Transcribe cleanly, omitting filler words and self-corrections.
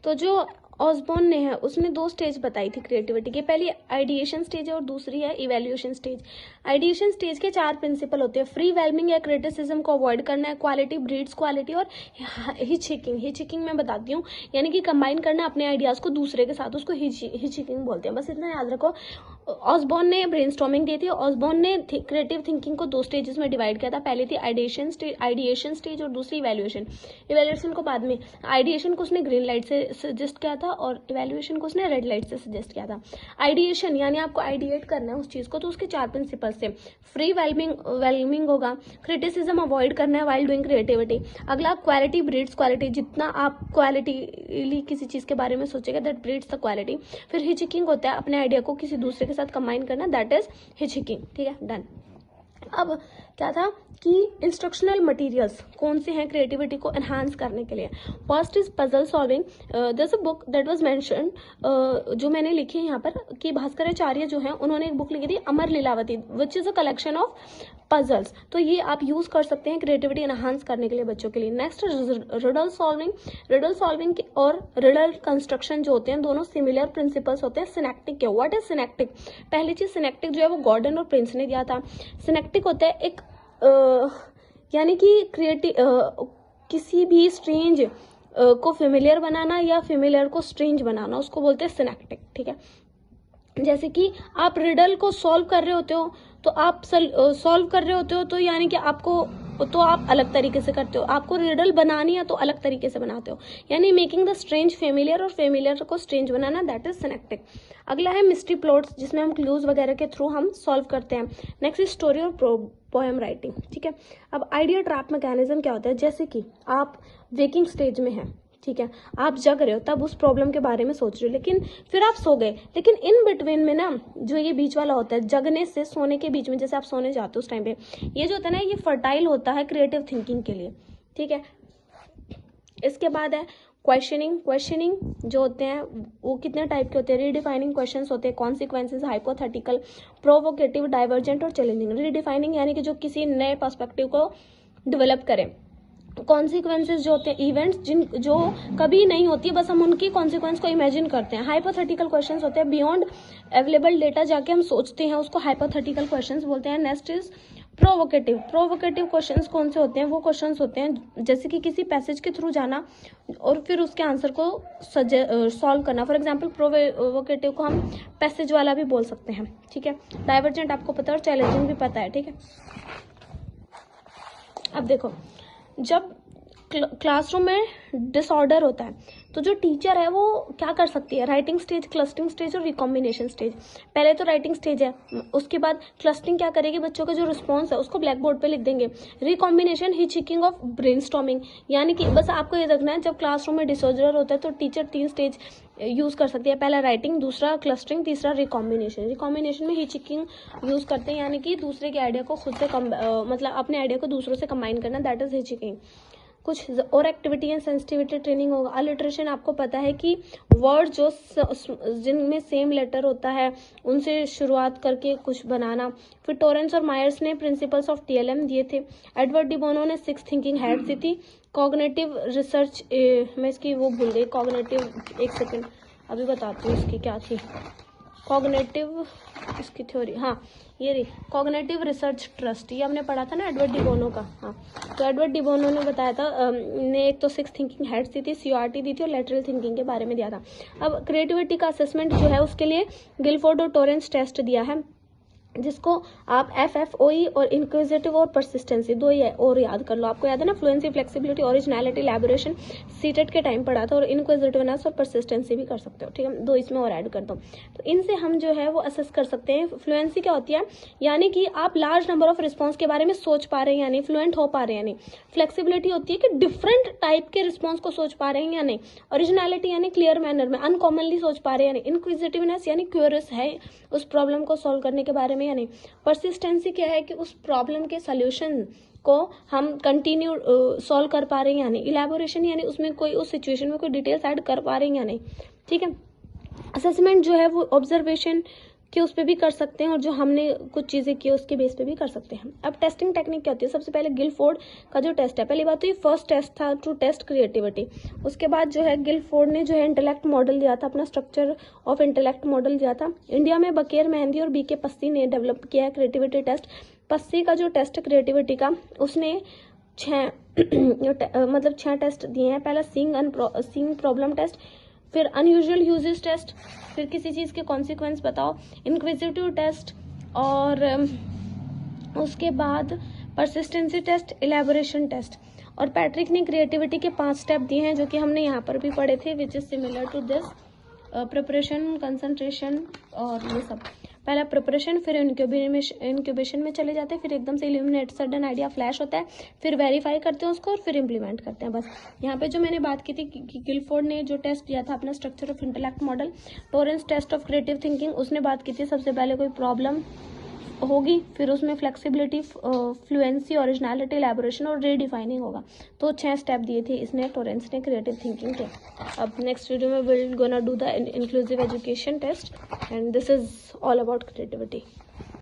तो जो ऑसबॉर्न ने है उसने 2 स्टेज बताई थी क्रिएटिविटी की, पहली आइडिएशन स्टेज है और दूसरी है इवैल्यूएशन स्टेज। आइडिएशन स्टेज के 4 प्रिंसिपल होते हैं, फ्री वेलमिंग या क्रिटिसिज्म को अवॉइड करना है, क्वालिटी ब्रीड्स क्वालिटी, और हिचहिकिंग मैं बताती हूँ, यानी कि कंबाइन करना अपने आइडियाज को दूसरे के साथ, उसको हिचहिकिंग बोलते हैं। बस इतना याद रखो। ऑसबॉर्न ने ब्रेनस्टॉर्मिंग दी थी। ऑसबॉर्न ने क्रिएटिव थिंकिंग को 2 स्टेजेस में डिवाइड किया था, पहली थी आइडिएशन स्टेज और दूसरी इवैल्यूएशन को बाद में। आइडिएशन को उसने ग्रीन लाइट से सजेस्ट किया था और इवैल्यूएशन को उसने रेड लाइट से सजेस्ट किया था। आइडिएशन यानी आपको आइडिएट करना है उस चीज को, तो उसके 4 प्रिंसिपल से फ्री वेलमिंग होगा, क्रिटिसिज्म अवॉइड करना है वाइल डूइंग क्रिएटिविटी। अगला क्वालिटी ब्रीड्स क्वालिटी, जितना आप क्वालिटी किसी चीज के बारे में सोचेगा दैट ब्रीड्स द क्वालिटी। फिर हिचहिकिंग होता है अपने आइडिया को किसी दूसरे के साथ कंबाइन करना, दैट इज हिचहिकिंग। ठीक है, डन। अब क्या था कि इंस्ट्रक्शनल मटेरियल्स कौन से हैं क्रिएटिविटी को एनहांस करने के लिए। First is puzzle solving. There is a book that was mentioned, जो मैंने लिखी है यहाँ पर, कि भास्कराचार्य जो है उन्होंने एक बुक लिखी थी Amar Lilavati, which is a collection of puzzles. तो ये आप यूज कर सकते हैं क्रिएटिविटी एनहांस करने के लिए बच्चों के लिए। नेक्स्ट रिडल सॉल्विंग और रिडल कंस्ट्रक्शन जो होते हैं दोनों सिमिलर प्रिंसिपल्स होते हैं सिनेप्टिक के। What is synaptic? पहली चीज सिनेप्टिक जो है वो गॉर्डन और प्रिंस ने दिया था। सिनेप्टिक होता है एक यानी कि किसी भी स्ट्रेंज को फेमिलियर बनाना या फेमिलियर को स्ट्रेंज बनाना, उसको बोलते हैं सिनेप्टिक। ठीक है, जैसे कि आप रिडल को सॉल्व कर रहे होते हो तो आप सॉल्व कर रहे होते हो तो यानी कि आप अलग तरीके से करते हो, आपको रिडल बनानी है तो अलग तरीके से बनाते हो, यानी मेकिंग द स्ट्रेंज फेमिलियर और फेमिलियर को strange banana, that is synaptic. अगला है मिस्ट्री प्लॉट्स, जिसमें हम क्लूज वगैरह के थ्रू हम सॉल्व करते हैं। नेक्स्ट इज स्टोरी और पोएम राइटिंग। ठीक है, अब आइडिया ट्रैप मैकेनिज्म क्या होता है? जैसे कि आप वेकिंग स्टेज में हैं, ठीक है, आप जग रहे हो, तब उस प्रॉब्लम के बारे में सोच रहे हो, लेकिन फिर आप सो गए, लेकिन इन बिटवीन में ना जो ये बीच वाला होता है, जगने से सोने के बीच में, जैसे आप सोने जाते हो उस टाइम पे, ये जो होता है ना, ये फर्टाइल होता है क्रिएटिव थिंकिंग के लिए। ठीक है, इसके बाद है क्वेश्चनिंग जो होते हैं वो कितने टाइप के होते हैं? रीडिफाइनिंग क्वेश्चंस होते हैं, कॉन्सिक्वेंसेस, हाइपोथेटिकल, प्रोवोकेटिव, डाइवर्जेंट और चैलेंजिंग। रीडिफाइनिंग यानी कि जो किसी नए पर्सपेक्टिव को डेवलप करें। कॉन्सिक्वेंसेज जो होते हैं इवेंट्स जो कभी नहीं होती, बस हम उनकी कॉन्सिक्वेंस को इमेजिन करते हैं। हाइपोथेटिकल क्वेश्चंस होते हैं बियॉन्ड अवेलेबल डेटा जाके हम सोचते हैं, उसको हाइपोथेटिकल क्वेश्चंस बोलते हैं। नेक्स्ट इज प्रोवोकेटिव क्वेश्चंस कौन से होते हैं? वो क्वेश्चंस होते हैं जैसे कि किसी पैसेज के थ्रू जाना और फिर उसके आंसर को सॉल्व करना। फॉर एग्जांपल प्रोवोकेटिव को हम पैसेज वाला भी बोल सकते हैं। ठीक है, डाइवर्जेंट आपको पता है और चैलेंजिंग भी पता है। ठीक है, अब देखो, जब क्लासरूम में डिसऑर्डर होता है तो जो टीचर है वो क्या कर सकती है? राइटिंग स्टेज, क्लस्टरिंग स्टेज और रिकॉम्बिनेशन स्टेज। पहले तो राइटिंग स्टेज है, उसके बाद क्लस्टरिंग क्या करेगी? बच्चों का जो रिस्पॉन्स है उसको ब्लैक बोर्ड पे लिख देंगे। रिकॉम्बिनेशन हिचहिकिंग ऑफ ब्रेनस्टॉर्मिंग, यानी कि बस आपको ये देखना है जब क्लासरूम में डिसऑर्डर होता है तो टीचर 3 स्टेज यूज कर सकती है, पहला राइटिंग, दूसरा क्लस्टरिंग, तीसरा रिकॉम्बिनेशन। रिकॉम्बिनेशन में हिचहिकिंग यूज करते हैं, यानी कि दूसरे के आइडिया को खुद से मतलब अपने आइडिया को दूसरों से कंबाइन करना, दैट इज हिचहिकिंग। कुछ और एक्टिविटी एंड सेंसिटिविटी ट्रेनिंग होगा। अलिटरेशन आपको पता है कि वर्ड जो जिनमें सेम लेटर होता है उनसे शुरुआत करके कुछ बनाना। फिर टोरेंस और मायर्स ने प्रिंसिपल्स ऑफ टीएलएम दिए थे। एडवर्ड डी बोनो ने 6 थिंकिंग हैट्स दी थी। कॉग्निटिव रिसर्च, मैं इसकी वो भूल गई, कॉग्निटिव, एक सेकेंड अभी बताती हूँ इसकी क्या थी। कॉग्निटिव, इसकी थ्योरी, हाँ ये रही, कॉग्निटिव रिसर्च ट्रस्ट, ये हमने पढ़ा था ना एडवर्ड डी बोनो का। हाँ, तो एडवर्ड डी बोनो ने बताया था, ने एक तो 6 थिंकिंग हेड्स दी थी, सीआरटी दी थी और लेटरल थिंकिंग के बारे में दिया था। अब क्रिएटिविटी का असेसमेंट जो है उसके लिए गिलफोर्ड और टोरेंस टेस्ट दिया है, जिसको आप FFOE और इंक्विजिटिव और परसिस्टेंसी 2 ही और याद कर लो। आपको याद है ना, फ्लुएंसी, फ्लेक्सिबिलिटी, ओरिजिनलिटी, इलैबोरेशन सीटेट के टाइम पढ़ा था, और इंक्विजिटिवनेस और परसिस्टेंसी भी कर सकते हो। ठीक है, 2 इसमें और ऐड कर दो, तो इनसे हम जो है वो असेस कर सकते हैं। फ्लुएंसी क्या होती है? यानी कि आप लार्ज नंबर ऑफ रिस्पॉन्स के बारे में सोच पा रहे हैं या नहीं, फ्लुएंट हो पा रहे हैं या नहीं। फ्लेक्सिबिलिटी होती है कि डिफरेंट टाइप के रिस्पॉन्स को सोच पा रहे हैं या नहीं। ओरिजिनलिटी यानी क्लियर मैनर में अनकॉमनली सोच पा रहे हैं या नहीं। इंक्विजिटिवनेस यानी क्यूरियस है उस प्रॉब्लम को सॉल्व करने के बारे में या नहीं। परसिस्टेंसी क्या है कि उस प्रॉब्लम के सॉल्यूशन को हम कंटिन्यू सॉल्व कर पा रहे हैं या नहीं। इलैबोरेशन यानी उसमें कोई उस सिचुएशन में कोई डिटेल्स ऐड कर पा रहे हैं या नहीं। ठीक है, असेसमेंट जो है वो ऑब्जर्वेशन कि उस पर भी कर सकते हैं, और जो हमने कुछ चीज़ें की उसके बेस पे भी कर सकते हैं। अब टेस्टिंग टेक्निक क्या होती है? सबसे पहले गिलफोर्ड का जो टेस्ट है, पहली बात तो ये फर्स्ट टेस्ट था टू टेस्ट क्रिएटिविटी। उसके बाद जो है गिलफोर्ड ने जो है इंटेलेक्ट मॉडल दिया था, अपना स्ट्रक्चर ऑफ इंटेलेक्ट मॉडल दिया था। इंडिया में बकेर मेहंदी और बीके पस्सी ने डेवलप किया है क्रिएटिविटी टेस्ट। पस्सी का जो टेस्ट क्रिएटिविटी का, उसने 6 टेस्ट दिए हैं। पहला सीइंग प्रॉब्लम टेस्ट, फिर अनयूजुअल यूजेस टेस्ट, फिर किसी चीज़ के कॉन्सिक्वेंस बताओ, इंक्विजिटिव टेस्ट, और उसके बाद परसिस्टेंसी टेस्ट, इलेबोरेशन टेस्ट। और पैट्रिक ने क्रिएटिविटी के 5 स्टेप दिए हैं जो कि हमने यहाँ पर भी पढ़े थे, which is similar to this, preparation, concentration और ये सब। पहला प्रिपरेशन, फिर इंक्यूबेशन में चले जाते हैं, फिर एकदम से इल्यूमिनेट सडन आइडिया फ्लैश होता है, फिर वेरीफाई करते हैं उसको और फिर इम्प्लीमेंट करते हैं। बस यहाँ पे जो मैंने बात की थी कि गिलफोर्ड ने जो टेस्ट दिया था अपना structure of intellect model, Torrance test of creative thinking, उसने बात की थी सबसे पहले कोई प्रॉब्लम होगी, फिर उसमें फ्लेक्सिबिलिटी, फ्लुएंसी, ओरिजिनलिटी, इलैबोरेशन और रीडिफाइनिंग होगा। तो 6 स्टेप दिए थे इसने, टोरेंस ने, क्रिएटिव थिंकिंग के। अब नेक्स्ट वीडियो में will gonna do the inclusive education test, and this is all about creativity.